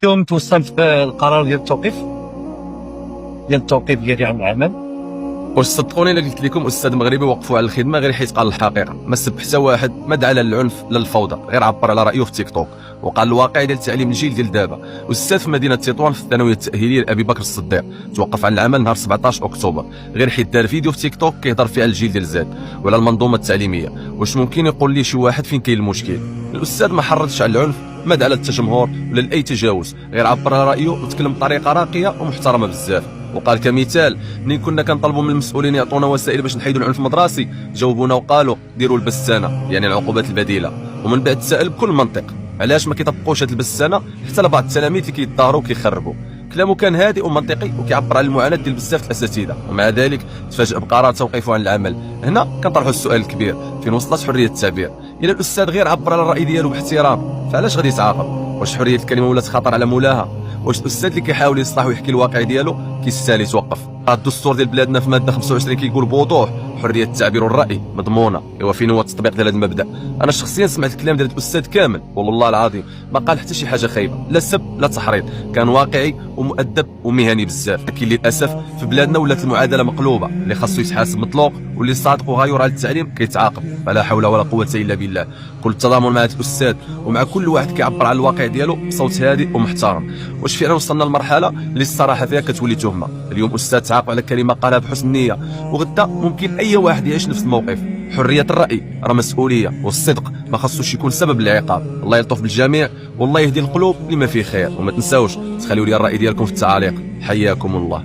اليوم توصلت القرار ديال التوقيف ديالي عن العمل. واش صدقوني الا قلت لكم استاذ مغربي وقفوا على الخدمه غير حيت قال الحقيقه، ما سب حتى واحد، ما دعا لا للعنف لا للفوضى، غير عبر على رايه في تيك توك وقال الواقع ديال تعليم الجيل ديال دابا. استاذ في مدينه تطوان في الثانويه التاهيليه لابي بكر الصديق توقف عن العمل نهار 17 اكتوبر غير حيت دار فيديو في تيك توك كيهضر فيه على الجيل ديال زاد وعلى المنظومه التعليميه. واش ممكن يقول لي شي واحد فين كاين المشكل؟ الاستاذ ما حرضش على العنف، ما دعا للتجمهر ولا لاي تجاوز، غير عبر على رايه وتكلم بطريقه راقيه ومحترمه بزاف. وقال كمثال منين كنا كنطلبوا من المسؤولين يعطونا وسائل باش نحيدوا العنف المدرسي جاوبونا وقالوا ديروا البسانه، يعني العقوبات البديله. ومن بعد تساءل بكل منطق علاش ما كيطبقوش هذه البسانه حتى لبعض التلاميذ اللي كيتظاهروا وكيخربوا. كلامه كان هادئ ومنطقي وكيعبر على المعاناه ديال بزاف الاساتذه، ومع ذلك تفاجأ بقرار توقيفه عن العمل. هنا كنطرحوا السؤال الكبير، فين وصلت حريه التعبير؟ الى الاستاذ غير عبر على الراي ديالو باحترام فعلاش غادي يتعاقب؟ واش حريه الكلمه ولات خطر على مولاها؟ واش الاستاذ اللي كيحاول يصلح ويحكي الواقع ديالو كيستاهل يتوقف؟ الدستور ديال بلادنا في ماده 25 كيقول بوضوح حريه التعبير والراي مضمونه. ايوا فين هو التطبيق ديال هذا المبدا؟ انا شخصيا سمعت الكلام ديال الاستاذ كامل والله العظيم ما قال حتى شي حاجه خايبه، لا سب لا تحريض، كان واقعي ومؤدب ومهني بزاف. لكن للاسف في بلادنا ولات المعادله مقلوبه، اللي خاصو يتحاسب مطلوق واللي صادق وغيور على التعليم كيتعاقب. فلا حول ولا قوه الا بالله. كل التضامن مع هذا الاستاذ ومع كل واحد كيعبر على الواقع ديالو بصوت هادئ ومحترم. واش فعلا وصلنا لمرحله اللي الصراحه فيها كتولي تهمه؟ اليوم استاذ تعاقب على كلمه قالها بحسن نيه، وغدا ممكن اي واحد يعيش نفس الموقف. حريه الراي راه مسؤوليه، والصدق ما خصوش يكون سبب للعقاب. الله يلطف بالجميع والله يهدي القلوب لما فيه خير. وما تنساوش تخليوا لي الراي ديالكم في التعاليق. حياكم الله.